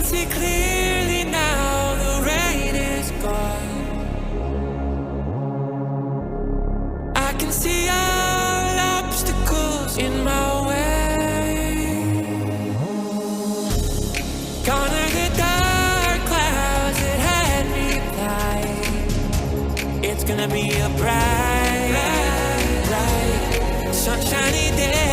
see clearly now, the rain is gone. I can see all obstacles in my way. Gonna the dark clouds that had me blind. It's gonna be a bright, bright, sunshiny day.